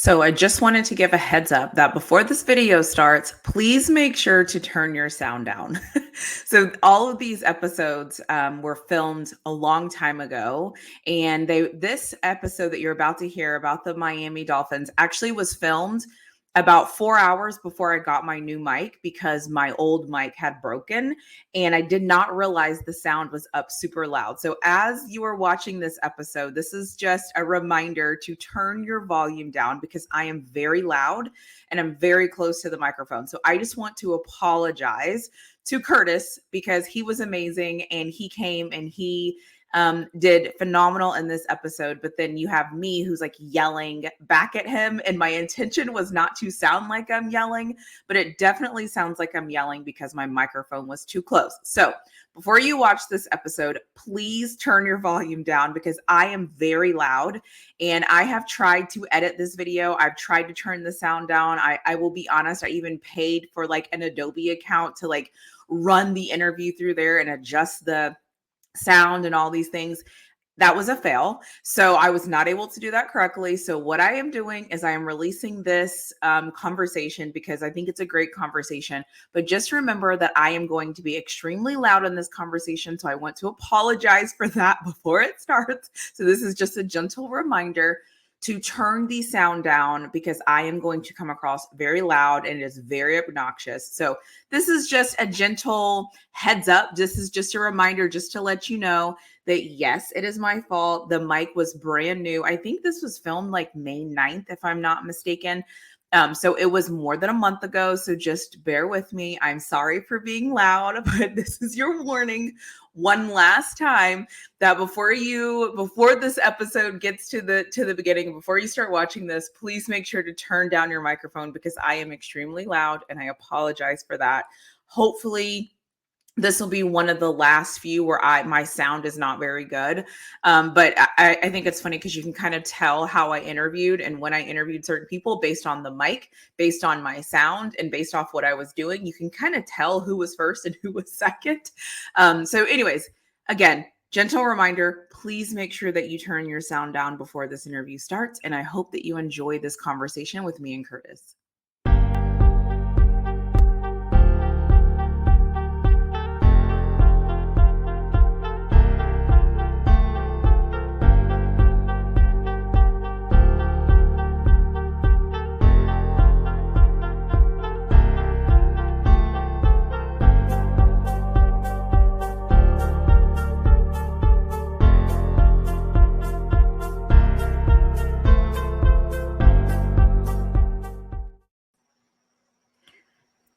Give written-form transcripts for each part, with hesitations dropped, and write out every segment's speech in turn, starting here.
So I just wanted to give a heads up that before this video starts, please make sure to turn your sound down. So all of these episodes were filmed a long time ago, and this episode that you're about to hear about the Miami Dolphins actually was filmed about 4 hours before I got my new mic because my old mic had broken and I did not realize the sound was up super loud. So as you are watching this episode, this is just a reminder to turn your volume down because I am very loud and I'm very close to the microphone. So I just want to apologize to Curtis because he was amazing and he came and he did phenomenal in this episode. But then you have me who's like yelling back at him. And my intention was not to sound like I'm yelling, but it definitely sounds like I'm yelling because my microphone was too close. So before you watch this episode, please turn your volume down because I am very loud and I have tried to edit this video. I've tried to turn the sound down. I will be honest, I even paid for like an Adobe account to like run the interview through there and adjust the sound and all these things. That was a fail. So I was not able to do that correctly. So what I am doing is I am releasing this conversation because I think it's a great conversation. But just remember that I am going to be extremely loud in this conversation. So I want to apologize for that before it starts. So this is just a gentle reminder to turn the sound down because I am going to come across very loud and it is very obnoxious. So this is just a gentle heads up. This is just a reminder just to let you know that yes, it is my fault. The mic was brand new. I think this was filmed like May 9th, if I'm not mistaken. So it was more than a month ago. So just bear with me. I'm sorry for being loud, but this is your warning one last time that before this episode gets to the beginning, before you start watching this, please make sure to turn down your microphone because I am extremely loud and I apologize for that. Hopefully this will be one of the last few where my sound is not very good. But I think it's funny because you can kind of tell how I interviewed and when I interviewed certain people based on the mic, based on my sound, and based off what I was doing. You can kind of tell who was first and who was second. So anyways, again, gentle reminder, please make sure that you turn your sound down before this interview starts. And I hope that you enjoy this conversation with me and Curtis.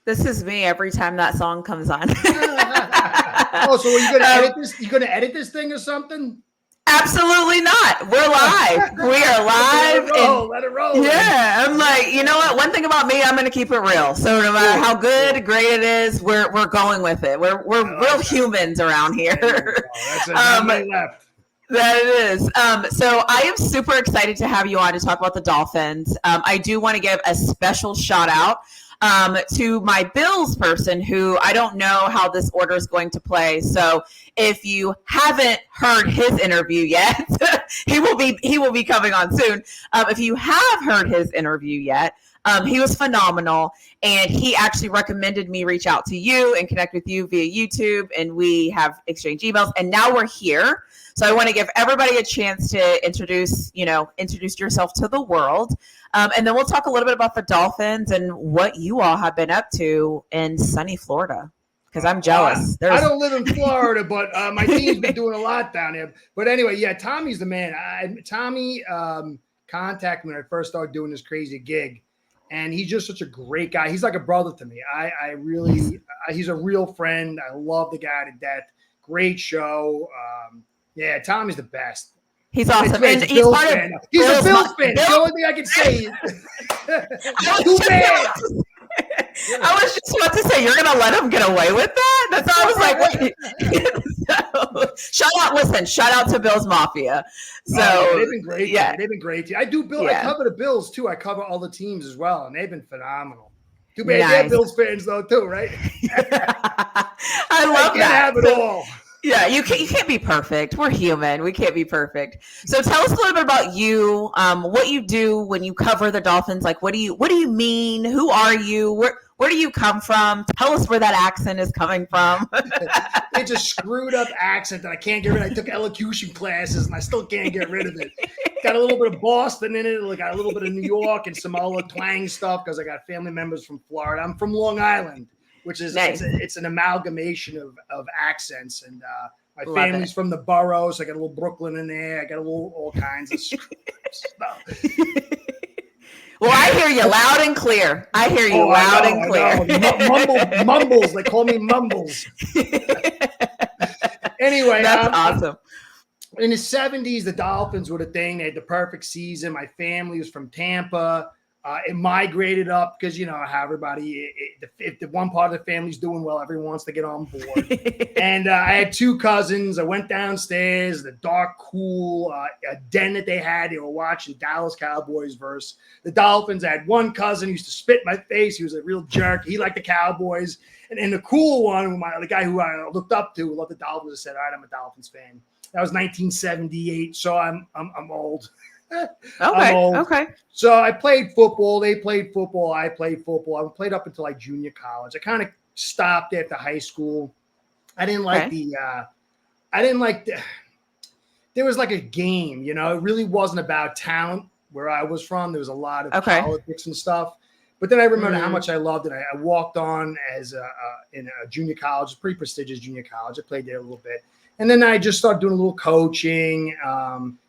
This is me every time that song comes on. Oh, so are you going to edit this? You going to edit this thing or something? Absolutely not. We're live. We are live. Let it roll. Yeah, I'm like, you know what? One thing about me, I'm going to keep it real. So no matter how good, great it is, we're going with it. We're real humans around here. That's it. Left. That it is. So I am super excited to have you on to talk about the Dolphins. I do want to give a special shout out to my Bills person who I don't know how this order is going to play. So if you haven't heard his interview yet, he will be coming on soon. If you have heard his interview yet, he was phenomenal, and he actually recommended me reach out to you and connect with you via YouTube, and we have exchanged emails, and now we're here. So I want to give everybody a chance to introduce yourself to the world. And then we'll talk a little bit about the Dolphins and what you all have been up to in sunny Florida, because I'm jealous. I don't live in Florida, but my team's been doing a lot down here. But anyway, yeah, Tommy's the man. Tommy contacted me when I first started doing this crazy gig, and he's just such a great guy. He's like a brother to me. I really, he's a real friend. I love the guy to death. Great show. Yeah, Tommy's the best. He's awesome. And he's a Bills fan. The only thing I can say is too bad. I was just about to say, you're going to let him get away with that? That's how I was like, wait. So, shout out to Bills Mafia. So yeah, they've been great. Yeah, they've been great. I do Bill. Yeah. I cover the Bills too. I cover all the teams as well, and they've been phenomenal. Too bad they're Bills fans though too, right? I love that. Have it all. Yeah, you can't be perfect. We're human. We can't be perfect. So tell us a little bit about you. What you do when you cover the Dolphins. Like, what do you mean? Who are you? Where do you come from? Tell us where that accent is coming from. It's a screwed up accent that I can't get rid of. I took elocution classes and I still can't get rid of it. Got a little bit of Boston in it, got a little bit of New York and some other twang stuff because I got family members from Florida. I'm from Long Island, which is Nice. it's an amalgamation of accents. And my Love family's it. from the boroughs. I got a little Brooklyn in there. I got a little all kinds of stuff. Well, I hear you loud and clear. I hear you loud and clear. Mumbles. They call me Mumbles. Anyway, that's awesome. In the 70s, the Dolphins were the thing. They had the perfect season. My family was from Tampa. It migrated up because, you know, how everybody, if the one part of the family's doing well, everyone wants to get on board. And I had two cousins. I went downstairs, the dark, cool den that they had. They were watching Dallas Cowboys versus the Dolphins. I had one cousin who used to spit in my face. He was a real jerk. He liked the Cowboys. And the cool one, the guy who I looked up to, who loved the Dolphins, I said, all right, I'm a Dolphins fan. That was 1978, so I'm old. Okay. So I played football. They played football. I played football. I played up until like junior college. I kind of stopped after high school. I didn't like there was like a game, you know, it really wasn't about talent where I was from. There was a lot of politics and stuff. But then I remember how much I loved it. I walked on as in a junior college, a pretty prestigious junior college. I played there a little bit. And then I just started doing a little coaching,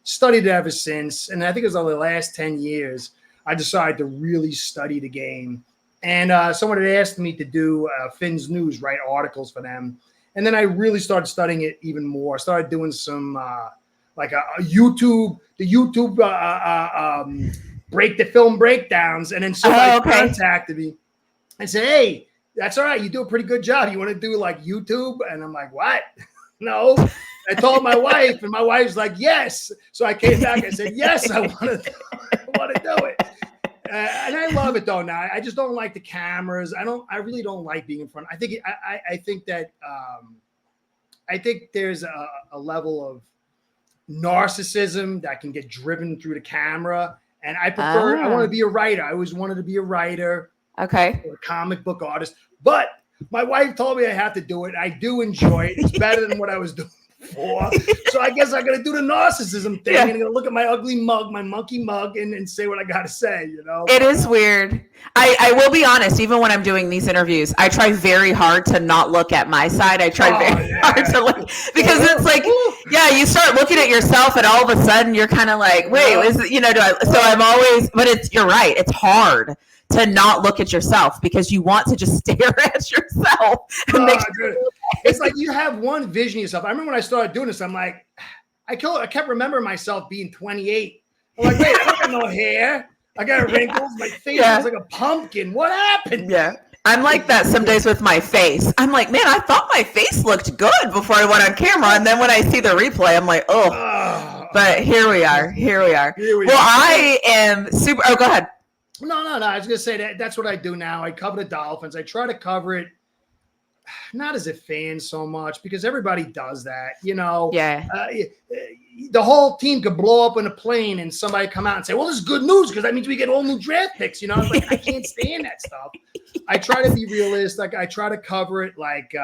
studied it ever since. And I think it was over the last 10 years, I decided to really study the game. And someone had asked me to do Finn's News, write articles for them. And then I really started studying it even more. I started doing some YouTube break the film breakdowns. And then somebody contacted me and said, hey, that's all right. You do a pretty good job. You want to do like YouTube? And I'm like, what? No, I told my wife, and my wife's like, yes. So I came back and said, yes, I want to do it. And I love it though. Now I just don't like the cameras. I really don't like being in front. I think there's a level of narcissism that can get driven through the camera. And I prefer, I want to be a writer. I always wanted to be a writer. Okay. Or a comic book artist. But my wife told me I have to do it. I do enjoy it. It's better than what I was doing before. So I guess I'm going to do the narcissism thing. And I'm going to look at my ugly mug, my monkey mug, and say what I got to say, you know? It is weird. I will be honest, even when I'm doing these interviews, I try very hard to not look at my side. I try very hard to look, because it's like, you start looking at yourself and all of a sudden you're kind of like, wait, is it, you know, so I'm always, but you're right. It's hard to not look at yourself because you want to just stare at yourself and make sure. It's like you have one vision of yourself. I remember when I started doing this, I'm like, I kept remembering myself being 28. I'm like, wait, I don't got no hair. I got wrinkles. My face is like a pumpkin. What happened? Yeah. I'm like that some days with my face. I'm like, man, I thought my face looked good before I went on camera. And then when I see the replay, I'm like, oh. But here we are. I am super. Oh, go ahead. No. I was going to say that's what I do now. I cover the Dolphins. I try to cover it not as a fan so much because everybody does that, you know. Yeah. The whole team could blow up in a plane and somebody come out and say, well, this is good news because that means we get all new draft picks, you know. It's like, I can't stand that stuff. I try to be realistic. I try to cover it like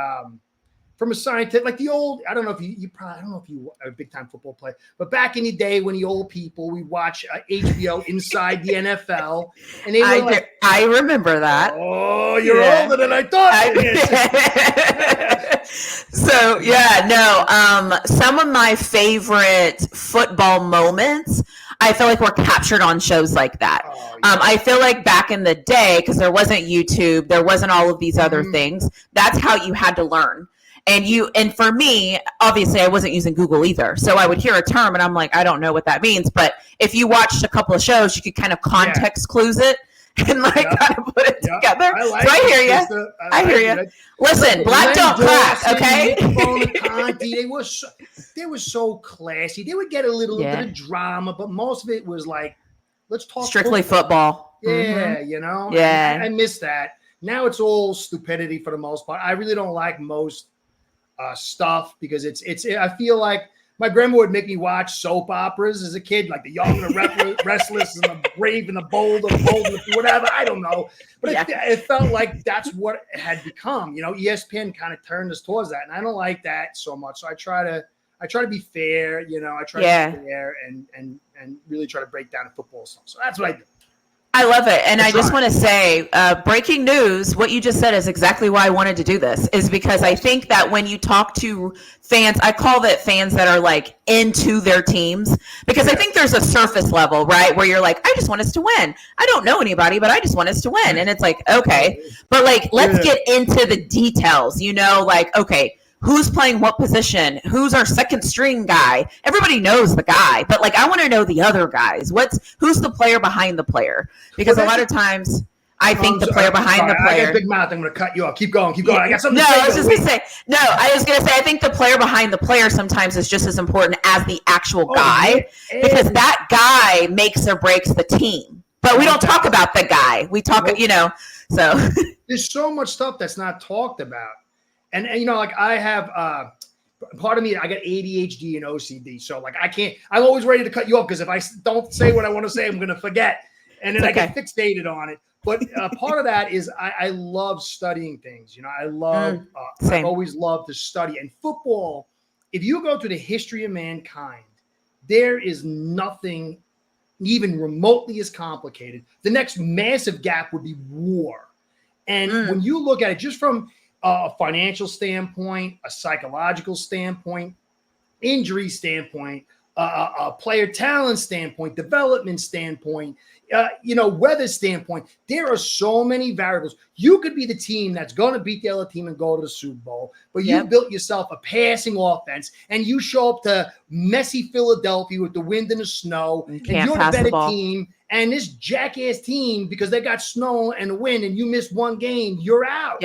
from a scientific, like the old, I don't know if you are a big time football player, but back in the day when the old people, we watch HBO Inside the NFL. And they were I remember that. Oh, you're older than I thought. So some of my favorite football moments, I feel like were captured on shows like that. I feel like back in the day, because there wasn't YouTube, there wasn't all of these other things, that's how you had to learn. And for me, obviously I wasn't using Google either. So I would hear a term and I'm like, I don't know what that means. But if you watched a couple of shows, you could kind of context clues it and kind of put it together. I hear you. I hear you. Listen, black don't crack, okay? They were so classy. They would get a little bit of drama, but most of it was like, let's talk strictly football. Yeah, you know? Yeah. I miss that. Now it's all stupidity for the most part. I really don't like most stuff because I feel like my grandma would make me watch soap operas as a kid, like The Young and the Restless and The Brave and the Bold, or the Bold and the, whatever. I don't know. But it felt like that's what it had become. ESPN kind of turned us towards that. And I don't like that so much. So I try to be fair, I try to be fair and really try to break down the football stuff. So that's what I do. I love it. And I just want to say, breaking news, what you just said is exactly why I wanted to do this, is because I think that when you talk to fans, I call it fans that are like into their teams, because I think there's a surface level, right? Where you're like, I just want us to win. I don't know anybody, but I just want us to win. And it's like, okay, but like, let's get into the details, like, okay, who's playing what position? Who's our second string guy? Everybody knows the guy, but like, I want to know the other guys. Who's the player behind the player? Because a lot of times I think the player behind the player. I got a big mouth. I'm going to cut you off. Keep going. I got something to say. I was going to say, I think the player behind the player sometimes is just as important as the actual guy, because that guy makes or breaks the team. But we don't talk about the guy. We talk, so. There's so much stuff that's not talked about. And like I have part of me, I got ADHD and OCD. So like I'm always ready to cut you off, because if I don't say what I want to say, I'm going to forget. And then I get fixated on it. But part of that is I love studying things. I've always loved to study. And football, if you go through the history of mankind, there is nothing even remotely as complicated. The next massive gap would be war. And when you look at it just from a financial standpoint, a psychological standpoint, injury standpoint, a player talent standpoint, development standpoint, weather standpoint, there are so many variables. You could be the team that's going to beat the other team and go to the Super Bowl, but you built yourself a passing offense, and you show up to messy Philadelphia with the wind and the snow, and you're the better team. And this jackass team, because they got snow and the wind, and you missed one game, you're out.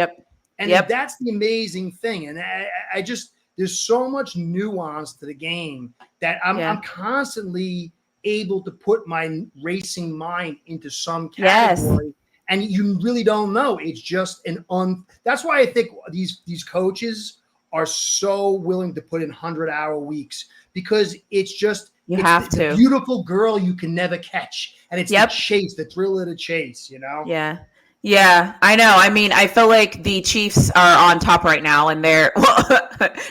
And that's the amazing thing. And I just, there's so much nuance to the game that I'm constantly able to put my racing mind into some category. And you really don't know. It's just that's why I think these coaches are so willing to put in 100-hour weeks, because it's just, the beautiful girl you can never catch. And it's the chase, the thrill of the chase, Yeah, I know. I mean, I feel like the Chiefs are on top right now, and they're,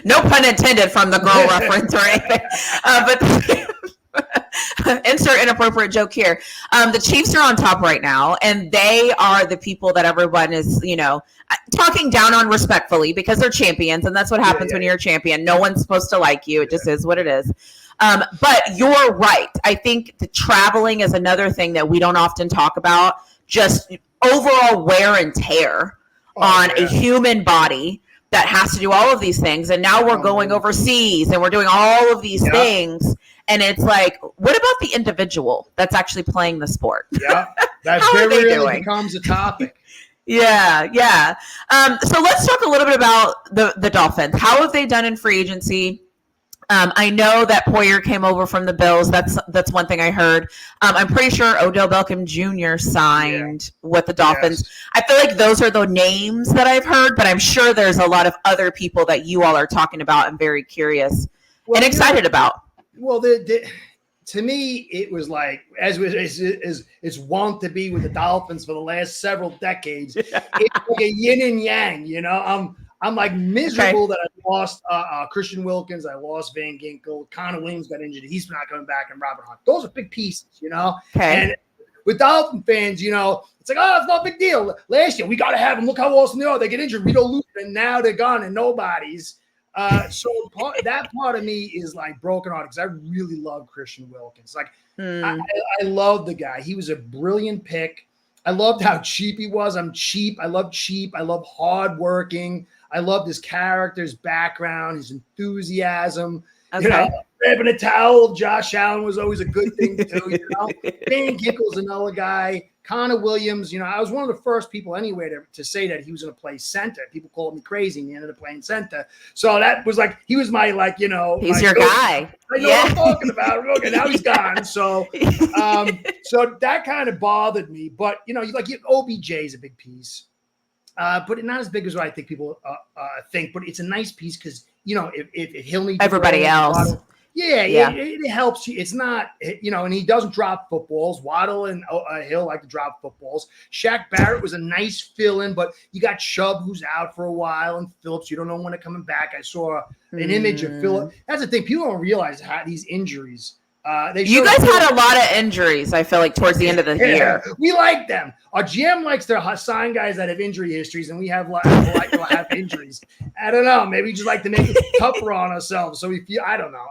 no pun intended from the girl reference or anything, but insert inappropriate joke here. The Chiefs are on top right now, and they are the people that everyone is, talking down on respectfully, because they're champions, and that's what happens when you're a champion. No one's supposed to like you. It just is what it is. But you're right. I think the traveling is another thing that we don't often talk about. Just overall wear and tear on a human body that has to do all of these things. And now we're going overseas and we're doing all of these things. And it's like, what about the individual that's actually playing the sport? Yeah, that very rarely becomes a topic. Yeah. So let's talk a little bit about the Dolphins. How have they done in free agency? I know that Poyer came over from the Bills. That's one thing I heard. I'm pretty sure Odell Beckham Jr. signed with the Dolphins. Yes. I feel like those are the names that I've heard, but I'm sure there's a lot of other people that you all are talking about and very curious and excited about. Well, to me, it was like, as it's wont to be with the Dolphins for the last several decades, it's like a yin and yang, I'm like miserable that I lost Christian Wilkins. I lost Van Ginkel. Connor Williams got injured. He's not coming back. And Robert Hunt. Those are big pieces, And with Dolphin fans, it's like, oh, it's no big deal. Last year, we got to have them. Look how awesome they are. They get injured. We don't lose. And now they're gone and nobody's. So that part of me is like broken hearted, because I really love Christian Wilkins. Like, I love the guy. He was a brilliant pick. I loved how cheap he was. I'm cheap. I love cheap. I love hardworking. I loved his character, his background, his enthusiasm. Grabbing a towel of Josh Allen was always a good thing to do. Van Ginkel's another guy. Connor Williams, I was one of the first people anyway to say that he was going to play center. People called me crazy, and he ended up playing center. So that was like, he was my he's your guy. I know what I'm talking about. Okay, now he's gone. So, so that kind of bothered me. But OBJ is a big piece. but not as big as what I think people think. But it's a nice piece because if he'll need everybody else. Waddle, it helps you. It's not and he doesn't drop footballs. Waddle and Hill like to drop footballs. Shaq Barrett was a nice fill-in, but you got Chubb who's out for a while, and Phillips, you don't know when they're coming back. I saw an image of Phillips. That's the thing. People don't realize how these injuries. You guys had a lot of injuries, I feel like, towards the end of the year. We like them. Our GM likes to sign guys that have injury histories, and we have have injuries. I don't know. Maybe we just like to make it tougher on ourselves. So we feel, I don't know.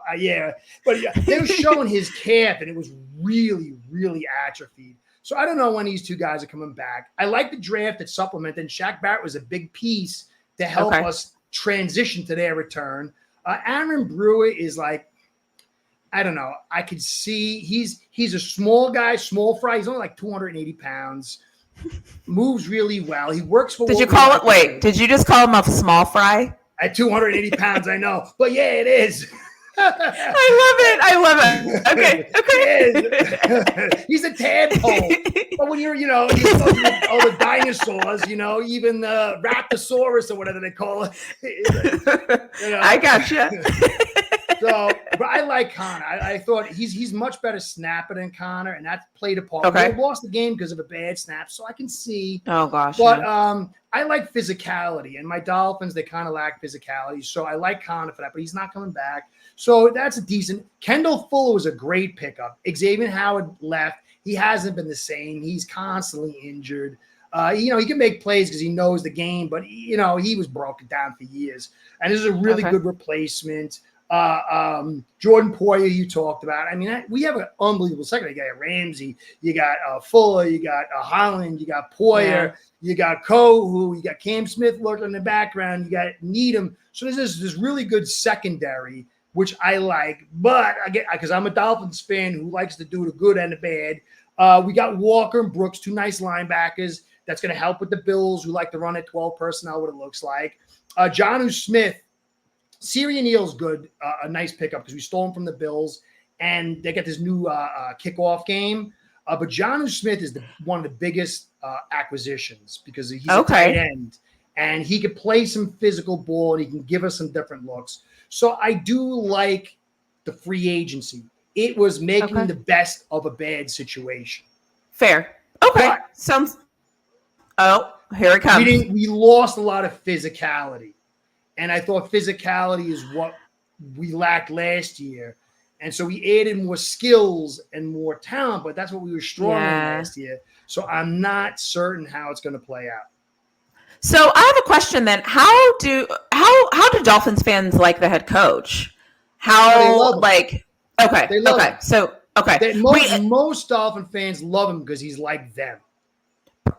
But they were showing his calf, and it was really, really atrophied. So I don't know when these two guys are coming back. I like the draft that supplemented, and Shaq Barrett was a big piece to help us transition to their return. Aaron Brewer is like, I don't know. I could see he's a small guy, small fry. He's only like 280 pounds. Moves really well. He works for. Did you just call him a small fry? At 280 pounds, I know. But yeah, it is. I love it. Okay. He's a tadpole. But when you all the dinosaurs, even the Raptosaurus or whatever they call it. I gotcha. So, but I like Connor. I thought he's much better snapper than Connor, and that played a part. Okay. They lost the game because of a bad snap, so I can see. Oh gosh. But I like physicality, and my Dolphins, they kind of lack physicality, so I like Connor for that. But he's not coming back, so that's a decent. Kendall Fuller was a great pickup. Xavier Howard left. He hasn't been the same. He's constantly injured. He can make plays because he knows the game, but he was broken down for years. And this is a really good replacement. Jordan Poyer, you talked about. I mean, we have an unbelievable second. You got Ramsey, you got Fuller, you got Holland, you got Poyer, you got Kohu, you got Cam Smith lurking in the background, you got Needham. So there's this really good secondary, which I like. But because I'm a Dolphins fan who likes to do the good and the bad. We got Walker and Brooks, two nice linebackers. That's going to help with the Bills, who like to run at 12 personnel, what it looks like. Jonnu Smith. Siri Neal's good, a nice pickup because we stole him from the Bills, and they get this new kickoff game. But Jonnu Smith is one of the biggest acquisitions because he's a tight end, and he could play some physical ball, and he can give us some different looks. So I do like the free agency. It was making the best of a bad situation. Fair. Okay. But here it comes. We lost a lot of physicality. And I thought physicality is what we lacked last year. And so we added more skills and more talent, but that's what we were strong in last year. So I'm not certain how it's going to play out. So I have a question then. How do Dolphins fans like the head coach? Most Dolphin fans love him because he's like them.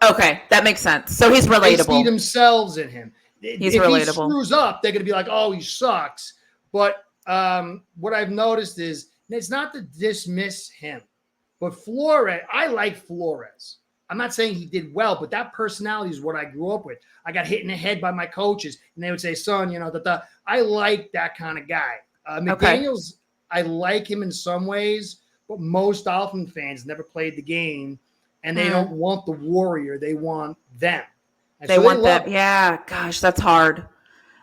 Okay, that makes sense. So he's relatable. They see themselves in him. He's if relatable. He screws up, they're going to be like, oh, he sucks. But what I've noticed is it's not to dismiss him. But Flores, I like Flores. I'm not saying he did well, but that personality is what I grew up with. I got hit in the head by my coaches, and they would say, son, I like that kind of guy. McDaniels, I like him in some ways, but most Dolphin fans never played the game, and they don't want the warrior. They want them. They want that. Yeah. Gosh, that's hard.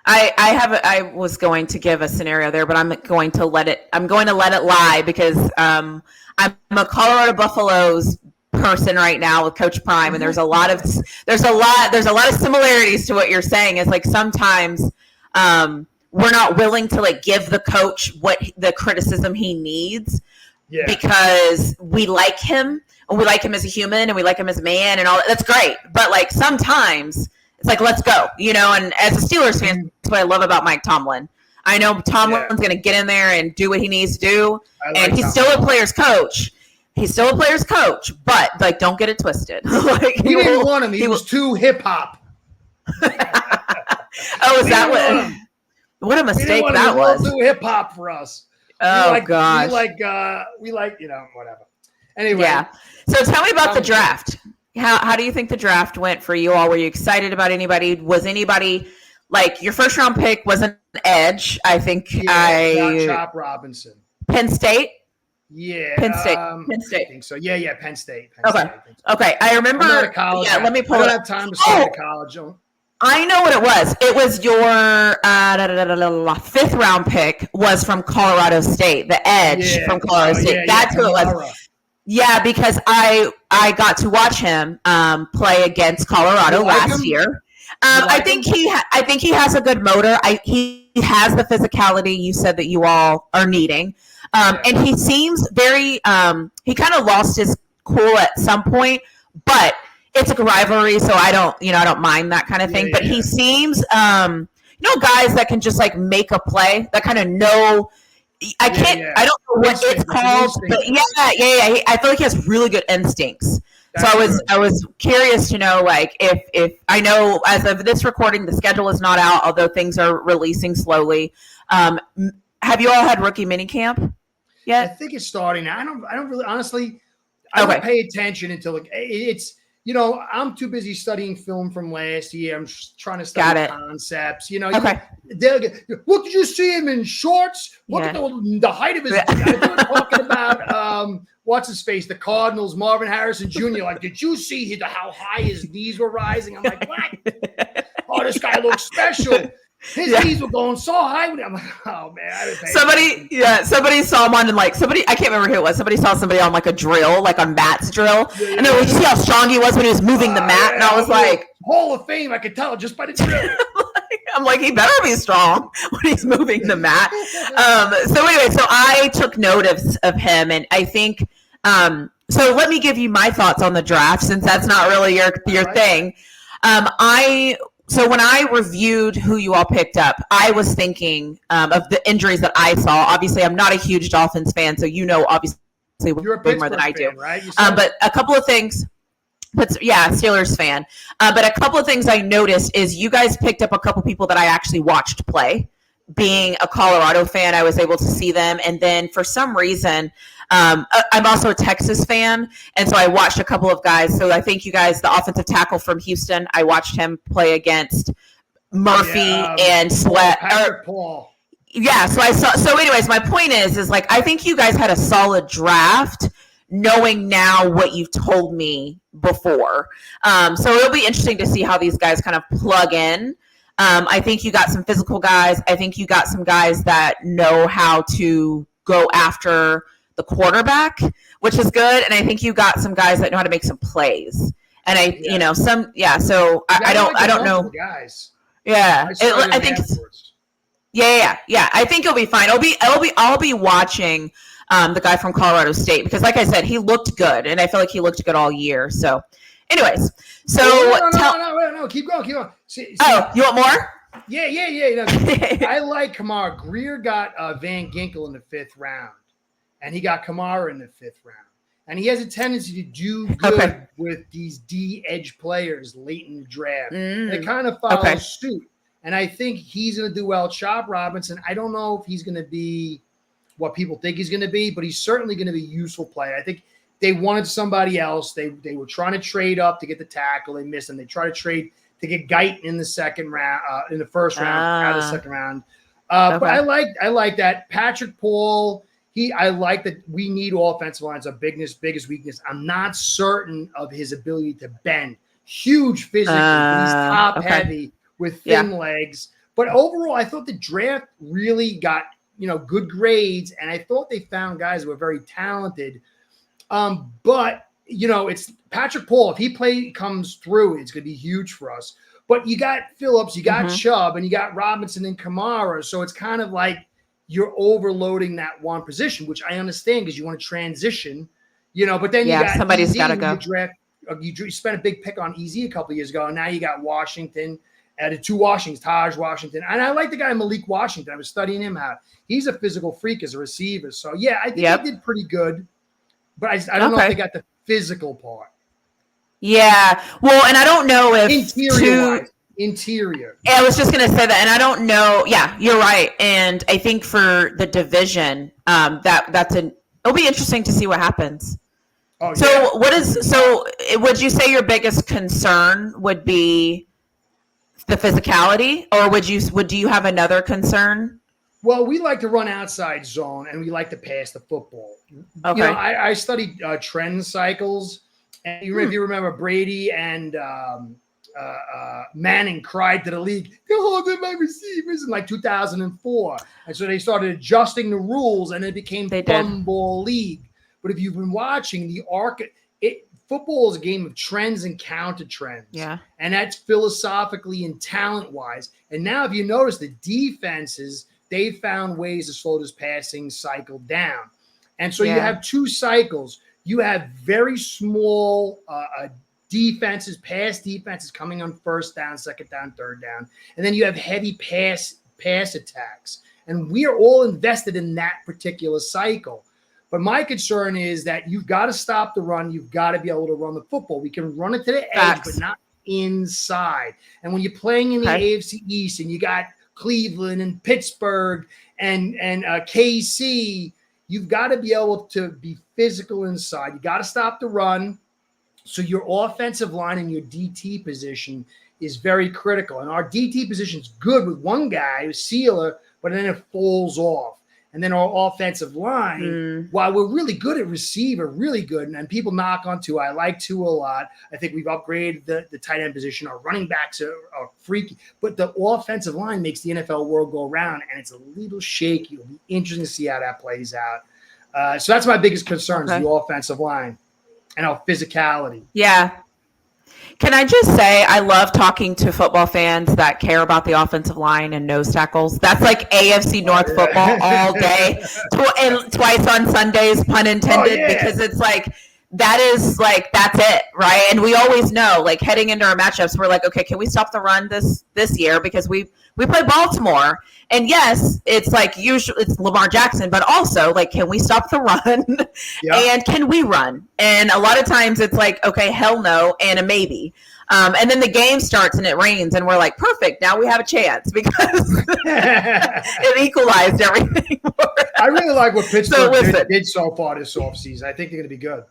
I was going to give a scenario there, but I'm going to let it lie because I'm a Colorado Buffaloes person right now with Coach Prime, and there's a lot of similarities to what you're saying. It's like sometimes we're not willing to give the coach what the criticism he needs because we like him. And we like him as a human and we like him as a man and all that. That's great. But sometimes it's let's go, and as a Steelers fan, that's what I love about Mike Tomlin. I know Tomlin's going to get in there and do what he needs to do. And he's still a player's coach. But don't get it twisted. We didn't want him. He was too hip hop. Is that what a mistake that was. Too hip hop for us. Oh gosh. We like whatever. Anyway. Yeah. So tell me about the draft. How do you think the draft went for you all? Were you excited about anybody? Was anybody your first round pick was an edge? I think Chop Robinson. Penn State? Yeah. Penn State. I think so. Yeah, Penn State. Okay. I remember. I'm not a college. Yeah, let me pull I it don't up. have time to start at college. I know what it was. It was your 5th round pick was from Colorado State, the edge Yeah. from Colorado State. That's who it was. Kamara. Yeah, because I got to watch him play against Colorado last year. I think I think he has a good motor. He has the physicality you said that you all are needing, and he seems very. He kind of lost his cool at some point, but it's a rivalry, so I don't mind that kind of thing. But he seems, guys that can just like make a play, that kind of know. I don't know what it's called, but yeah. I feel like he has really good instincts. So I was curious to know, like, if I know as of this recording, the schedule is not out, although things are releasing slowly. Have you all had rookie minicamp yet? I think it's starting. I don't really, honestly, I don't pay attention until it's. I'm too busy studying film from last year. I'm trying to study concepts. What did you see him in shorts? Look at the height of his. They were talking about what's his face, the Cardinals, Marvin Harrison Jr. Like, did you see how high his knees were rising? I'm like, what? Oh, this guy looks special. His knees were going so high. I'm like, oh man, I didn't pay somebody saw him on I can't remember who it was. Somebody saw somebody on like a drill, like on Matt's drill, and they were like, you see how strong he was when he was moving the mat, and I was like, Hall of Fame. I could tell just by the drill. I'm like, he better be strong when he's moving the mat. So anyway, so I took note of him, and I think. So let me give you my thoughts on the draft, since that's not really your thing. So when I reviewed who you all picked up, I was thinking of the injuries that I saw. Obviously, I'm not a huge Dolphins fan, so obviously you're way more than I do. Fan, right? But a couple of things. But yeah, Steelers fan. But a couple of things I noticed is you guys picked up a couple people that I actually watched play. Being a Colorado fan, I was able to see them, and then for some reason, I'm also a Texas fan, and so I watched a couple of guys. So I think you guys, the offensive tackle from Houston, I watched him play against Murphy and Sweat. Paul. Yeah, so I saw. So, anyways, my point is like I think you guys had a solid draft, knowing now what you've told me before. So it'll be interesting to see how these guys kind of plug in. I think you got some physical guys. I think you got some guys that know how to go after the quarterback, which is good. And I think you got some guys that know how to make some plays. And So I don't know. Guys. Yeah. I think. Yeah. I think it'll be fine. I'll be watching the guy from Colorado State because, like I said, he looked good, and I feel like he looked good all year. So. Anyways, so no, keep going. See, you want more? Yeah. I like Kamara. Greer got Van Ginkel in the 5th round, and he got Kamara in the 5th round. And he has a tendency to do good with these D-edge players late in the draft. It kind of follows suit. And I think he's going to do well. Chop Robinson, I don't know if he's going to be what people think he's going to be, but he's certainly going to be a useful player. I think they wanted somebody else. They were trying to trade up to get the tackle. They missed him. They tried to trade to get Guyton in the second round, in the first round, out of the second round. But I like that. Patrick Paul, I like that we need offensive lines. Our biggest weakness. I'm not certain of his ability to bend. Huge physically. He's top heavy with thin legs. But overall, I thought the draft really got good grades, and I thought they found guys who were very talented. But it's Patrick Paul. If he comes through, it's going to be huge for us. But you got Phillips, you got Chubb, and you got Robinson and Kamara. So it's kind of like you're overloading that one position, which I understand because you want to transition, But then you got somebody's got to go. You spent a big pick on EZ a couple of years ago, and now you got Washington. Added 2 Washingtons, Taj Washington. And I like the guy Malik Washington. I was studying him out. He's a physical freak as a receiver. So, yeah, I think he did pretty good. But I don't know if they got the physical part. Yeah. Well, and I don't know if Interior. Yeah, I was just going to say that. And I don't know. Yeah, you're right. And I think for the division, it'll be interesting to see what happens. Oh, so would you say your biggest concern would be the physicality, or do you have another concern? Well, we like to run outside zone, and we like to pass the football. Okay. I studied trend cycles, and if you remember Brady and Manning cried to the league, "They're holding my receivers" in like 2004, and so they started adjusting the rules, and it became Ball League. But if you've been watching football is a game of trends and counter trends. Yeah. And that's philosophically and talent wise. And now, if you notice, the defenses, they found ways to slow this passing cycle down. And so you have two cycles. You have very small defenses, pass defenses coming on first down, second down, third down. And then you have heavy pass attacks. And we are all invested in that particular cycle. But my concern is that you've got to stop the run. You've got to be able to run the football. We can run it to the edge, but not inside. And when you're playing in the AFC East and you got Cleveland and Pittsburgh and KC, you've got to be able to be physical inside. You got to stop the run. So your offensive line and your DT position is very critical. And our DT position is good with one guy, who's Sealer, but then it falls off. And then our offensive line, while we're really good at receiver, really good, and people knock on Tua. I like Tua a lot. I think we've upgraded the tight end position. Our running backs are freaky. But the offensive line makes the NFL world go around, and it's a little shaky. It'll be interesting to see how that plays out. So that's my biggest concern is the offensive line and our physicality. Yeah. Can I just say I love talking to football fans that care about the offensive line and nose tackles. That's like AFC North football all day, and twice on Sundays, pun intended, because it's like that's it, right? And we always know, like heading into our matchups, we're like, okay, can we stop the run this year because we play Baltimore, and yes, it's like usually it's Lamar Jackson, but also like, can we stop the run and can we run? And a lot of times it's like, okay, hell no, and a maybe. And then the game starts and it rains and we're like, perfect, now we have a chance because it equalized everything. I really like what Pittsburgh did so far this offseason. I think they're going to be good.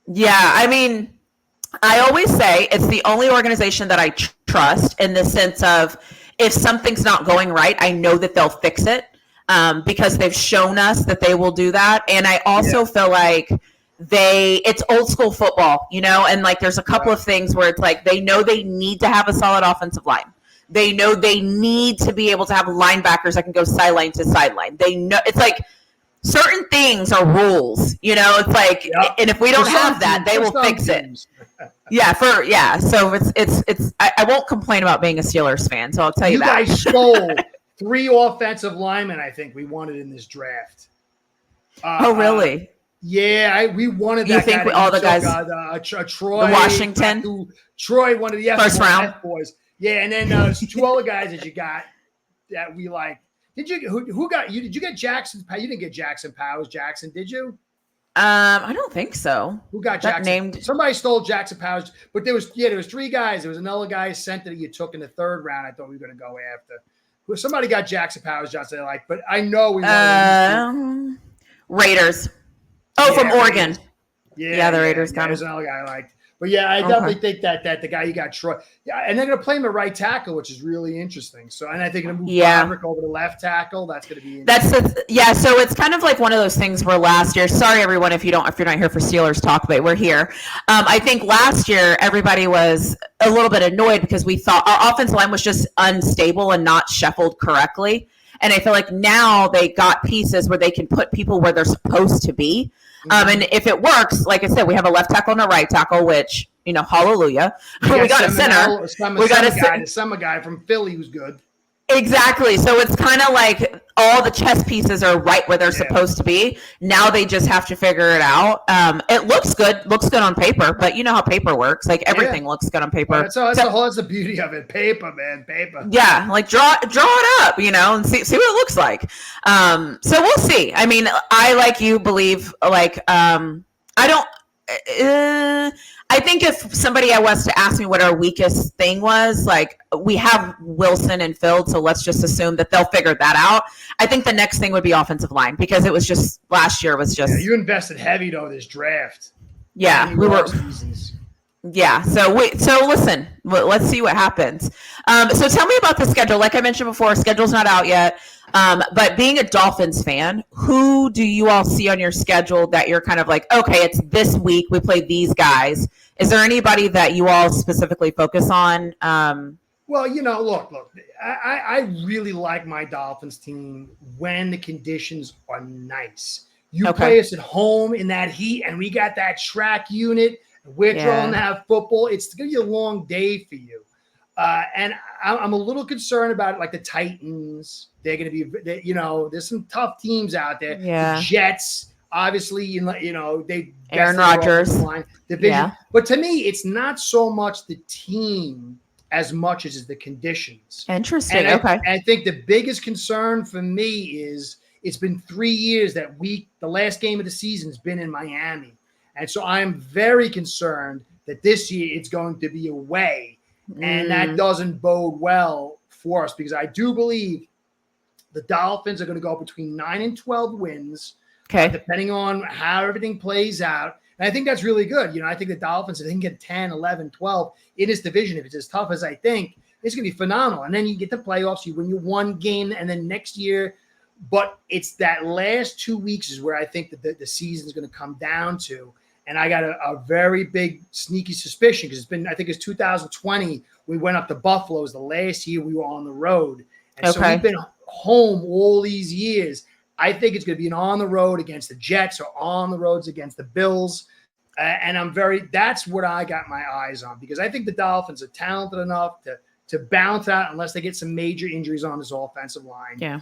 Yeah, I mean, I always say it's the only organization that I trust in the sense of if something's not going right, I know that they'll fix it because they've shown us that they will do that. And I also feel like it's old school football, and like there's a couple of things where it's like they know they need to have a solid offensive line. They know they need to be able to have linebackers that can go sideline to sideline. They know it's like certain things are rules, it's like, and if we don't have that, they will fix it. So it's I won't complain about being a Steelers fan. So I'll tell you that. You guys stole 3 offensive linemen. I think we wanted in this draft. Oh, really? Yeah, we wanted that. You think guy all the guys? Troy, the Washington. Troy, one of the first round boys. Yeah, and then there's 2 other guys that you got that we like. Did you? Who got you? Did you get Jackson? You didn't get Jackson Powers. Jackson, did you? I don't think so. Who got Jackson? Somebody stole Jackson Powers, but there was 3 guys. There was another guy center that you took in the 3rd round. I thought we were going to go after. Somebody got Jackson Powers, Johnson. But I know we wanted Raiders. Oh, from Oregon. Raiders. The Raiders got him. There's another guy I liked. But yeah, I definitely think that the guy you got, Troy, and they're going to play him at right tackle, which is really interesting. So, and I think they're going to move Broderick over to left tackle. That's going to be interesting. So it's kind of like one of those things where last year. Sorry, everyone, if you're not here for Steelers talk, but we're here. I think last year everybody was a little bit annoyed because we thought our offensive line was just unstable and not shuffled correctly. And I feel like now they got pieces where they can put people where they're supposed to be. And if it works, like I said, we have a left tackle and a right tackle, which, hallelujah. We got a center. We got a summer guy from Philly who's good. Exactly. So it's kind of like all the chess pieces are right where they're supposed to be. Now they just have to figure it out. It looks good on paper, but you know how paper works. Like everything looks good on paper. That's the beauty of it. Paper, man, paper. Yeah, like draw it up, and see what it looks like. So we'll see. I mean, I like you believe like I think if somebody was to ask me what our weakest thing was, like we have Wilson and Field, so let's just assume that they'll figure that out. I think the next thing would be offensive line because it was just last year was just. Yeah, you invested heavy though this draft. Yeah, we were. Yeah. So listen, let's see what happens. So tell me about the schedule. Like I mentioned before, schedule's not out yet. But being a Dolphins fan, who do you all see on your schedule that you're kind of like, okay, it's this week, we play these guys. Is there anybody that you all specifically focus on? Well, look, I really like my Dolphins team when the conditions are nice. You play us at home in that heat, and we got that track unit. We're trying to have football. It's going to be a long day for you. And I'm a little concerned about it, like the Titans. They're going to be, there's some tough teams out there. Yeah. The Jets, obviously, they Aaron Rodgers division. Yeah. But to me, it's not so much the team as much as the conditions. Interesting. And okay. I think the biggest concern for me is it's been 3 years that the last game of the season has been in Miami. And so I'm very concerned that this year it's going to be away. And that doesn't bode well for us, because I do believe the Dolphins are going to go between 9 and 12 wins, depending on how everything plays out. And I think that's really good. I think the Dolphins, if they can get 10, 11, 12 in this division, if it's as tough as I think, it's going to be phenomenal. And then you get the playoffs, you win your one game, and then next year. But it's that last 2 weeks is where I think that the season is going to come down to. And I got a very big sneaky suspicion, because I think it's 2020. We went up to Buffalo. It was the last year we were on the road. And so we've been home all these years. I think it's going to be an on the road against the Jets or on the roads against the Bills. And that's what I got my eyes on, because I think the Dolphins are talented enough to bounce out unless they get some major injuries on this offensive line. Yeah.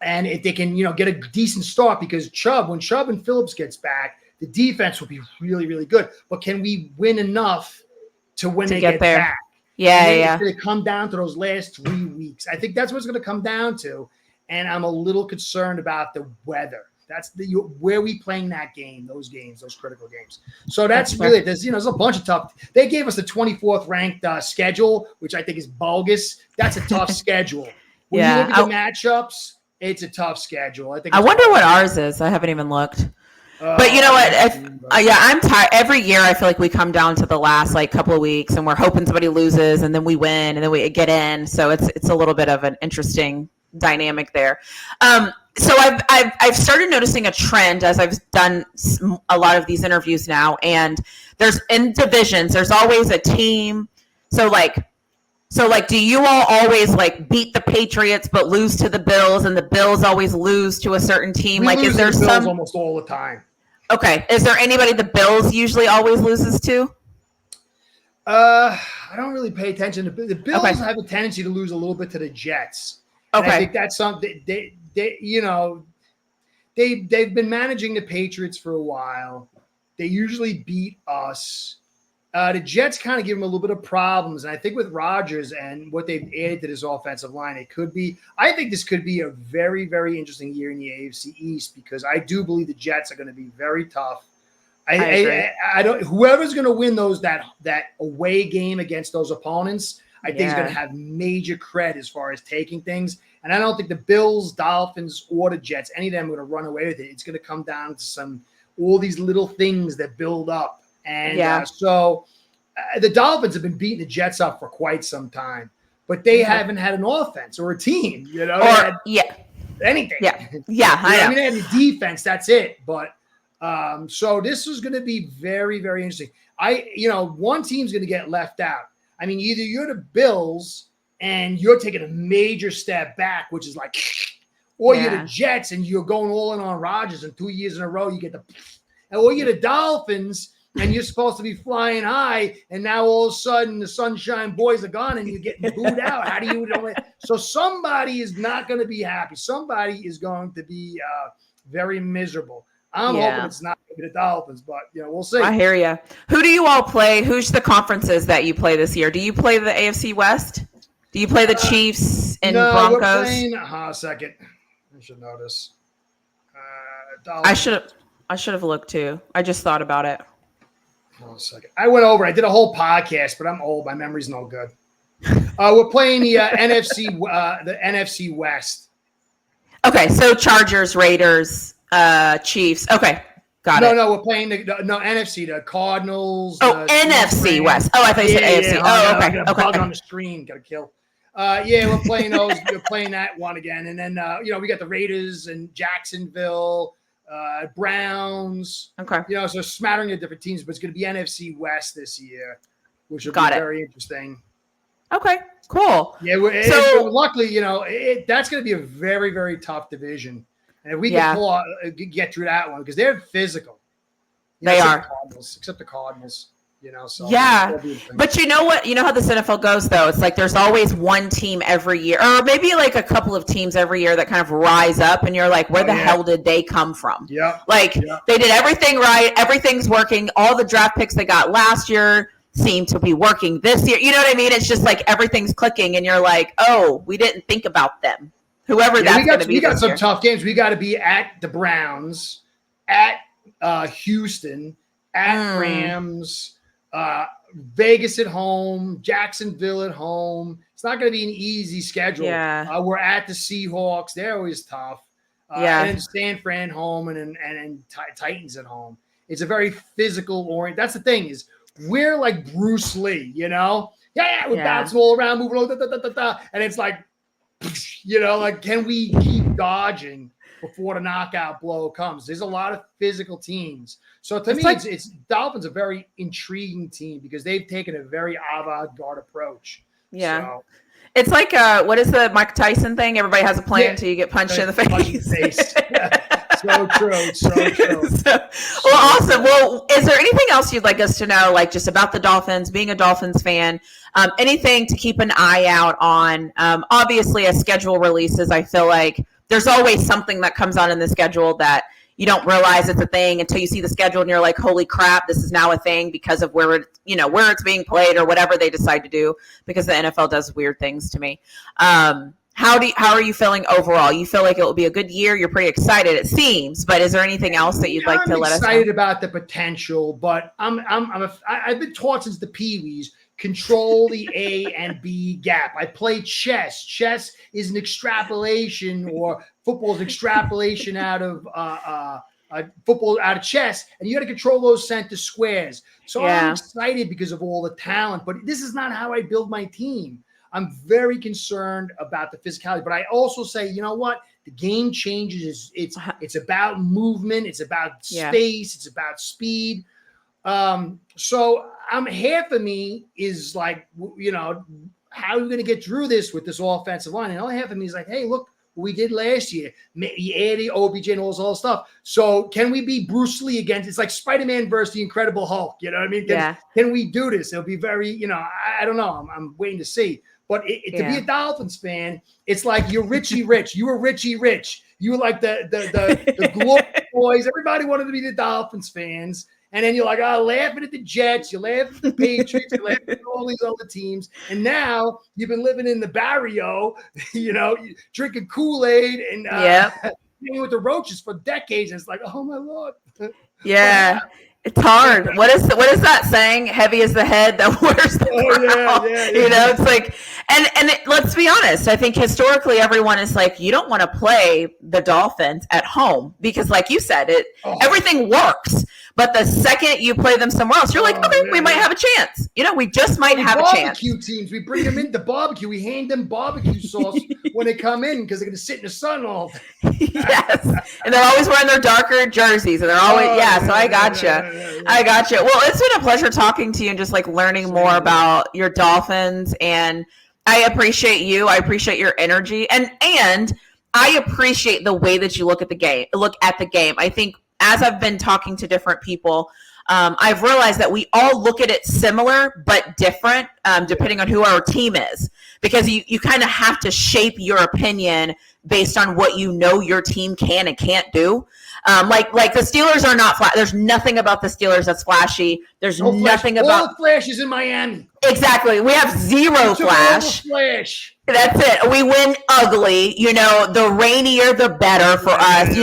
And if they can, get a decent start, because when Chubb and Phillips gets back, the defense will be really, really good. But can we win enough to when they get there? Back? Yeah, It's going to come down to those last 3 weeks. I think that's what it's going to come down to. And I'm a little concerned about the weather. That's where we playing that game, those critical games. So that's really, there's a bunch of tough. They gave us the 24th ranked schedule, which I think is bogus. That's a tough schedule. When you look at the matchups, it's a tough schedule. I wonder what ours is. I haven't even looked. But you know what? I'm tired. Every year, I feel like we come down to the last couple of weeks, and we're hoping somebody loses, and then we win, and then we get in. So it's a little bit of an interesting dynamic there. So I've started noticing a trend as I've done a lot of these interviews now, and there's in divisions, there's always a team. So do you all always beat the Patriots but lose to the Bills, and the Bills always lose to a certain team? We lose is there to the Bills almost all the time? Okay. Is there anybody the Bills usually always loses to? I don't really pay attention to the Bills. Have a tendency to lose a little bit to the Jets. And I think that's something they've been managing the Patriots for a while. They usually beat us. The Jets kind of give them a little bit of problems. And I think with Rodgers and what they've added to this offensive line, I think this could be a very, very interesting year in the AFC East, because I do believe the Jets are going to be very tough. I don't. Whoever's going to win that away game against those opponents, I think is going to have major cred as far as taking things. And I don't think the Bills, Dolphins, or the Jets, any of them are going to run away with it. It's going to come down to all these little things that build up. And so the Dolphins have been beating the Jets up for quite some time, but they haven't had an offense or a team, anything. Yeah. I mean, they had the defense. That's it. But so this is going to be very, very interesting. One team's going to get left out. I mean, either you're the Bills and you're taking a major step back, which is or you're the Jets and you're going all in on Rodgers, and 2 years in a row you get or you're the Dolphins and you're supposed to be flying high, and now all of a sudden the Sunshine Boys are gone and you're getting booed out. How do you know it? So somebody is not going to be happy. Somebody is going to be very miserable. I'm hoping it's not going to be the Dolphins, but we'll see. I hear you. Who do you all play? Who's the conferences that you play this year? Do you play the AFC West? Do you play the Chiefs and Broncos? We're playing, a second. I should know this. I should have looked too. I just thought about it. Hold on a second. I went over. I did a whole podcast, but I'm old. My memory's no good. We're playing the NFC West. Okay, so Chargers, Raiders, Chiefs. Okay, Got No, it. no, we're playing no NFC, the Cardinals. Oh, the NFC West. Oh, I thought you said AFC. Yeah. Oh, I okay. got a bug on the screen. Got to kill. Yeah, we're playing those. We're playing that one again, and then we got the Raiders and Jacksonville, Browns. Okay. So smattering of different teams, but it's going to be NFC West this year, which will be very interesting. Okay, cool. Yeah, so luckily, that's going to be a very, very tough division, and if we can get through that one because they're physical. They are, except the Cardinals. So but you know what? You know how this NFL goes, though. It's like there's always one team every year, or maybe like a couple of teams every year that kind of rise up, and you're like, where the hell did they come from? Yeah, they did everything right, everything's working. All the draft picks they got last year seem to be working this year. You know what I mean? It's just like everything's clicking, and you're like, oh, we didn't think about them. Whoever that's going to be. We got some tough games. We got to be at the Browns, at Houston, at Rams. Vegas at home, Jacksonville at home. It's not going to be an easy schedule. Yeah. We're at the Seahawks. They're always tough. And then San Fran home and Titans at home. It's a very physical orient. That's the thing is we're like Bruce Lee, we're bouncing all around, moving on, and it's like, like, can we keep dodging before the knockout blow comes? There's a lot of physical teams. So to me, it's Dolphins a very intriguing team because they've taken a very avant-garde approach. Yeah. So, it's like what is the Mike Tyson thing? Everybody has a plan until you get punched in the face. So true. So true. Awesome. Well, is there anything else you'd like us to know, like just about the Dolphins, being a Dolphins fan, anything to keep an eye out on? Obviously, as schedule releases, I feel like there's always something that comes on in the schedule that you don't realize it's a thing until you see the schedule and you're like, holy crap, this is now a thing because of where it's being played or whatever they decide to do, because the NFL does weird things to me. How are you feeling overall? You feel like it will be a good year? You're pretty excited, it seems, but is there anything else that you'd like to let us know? I'm excited about the potential, but I've been taught since the Pee-wees, control the A and B gap. I play chess. Chess is an extrapolation, or football is an extrapolation out of football out of chess, and you got to control those center squares. So I'm excited because of all the talent, but this is not how I build my team. I'm very concerned about the physicality, but I also say, you know what? The game changes. It's about movement. It's about space. It's about speed. So half of me is like, how are we going to get through this with this offensive line? And the other half of me is like, hey, look what we did last year. You added OBJ and all this stuff. So can we be Bruce Lee against? It's like Spider-Man versus the Incredible Hulk. You know what I mean? Can we do this? It'll be very, I don't know. I'm waiting to see. But to be a Dolphins fan, it's like you're Richie Rich. You were Richie Rich. You were like the glory boys. Everybody wanted to be the Dolphins fans. And then you're like, laughing at the Jets, you're laughing at the Patriots, you're laughing at all these other teams. And now you've been living in the barrio, drinking Kool-Aid and being with the roaches for decades. And it's like, oh my Lord. Yeah. It's hard. What is that saying? Heavy is the head that wears the crown. Yeah. It's like, and let's be honest. I think historically everyone is like, you don't want to play the Dolphins at home because, like you said, everything works. But the second you play them somewhere else, you're like, okay, we might have a chance. We just might have a chance. Barbecue teams, we bring them into barbecue. We hand them barbecue sauce when they come in because they're going to sit in the sun all day. Yes, and they're always wearing their darker jerseys, and they're always So I gotcha. I gotcha. Well, it's been a pleasure talking to you and just like learning more about your Dolphins, and I appreciate you. I appreciate your energy, and I appreciate the way that you look at the game. I think, as I've been talking to different people, I've realized that we all look at it similar but different depending on who our team is, because you kind of have to shape your opinion based on what your team can and can't do. Like the Steelers are not flat. There's nothing about the Steelers that's flashy. There's nothing about all the flash is in Miami. Exactly. We have zero flash. That's it. We win ugly. The rainier, the better for us.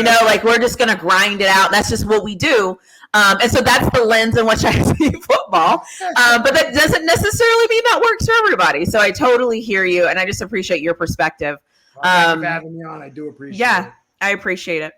We're just going to grind it out. That's just what we do. And so that's the lens in which I see football. But that doesn't necessarily mean that works for everybody. So I totally hear you, and I just appreciate your perspective. Thank you for having me on. I do appreciate it. I appreciate it.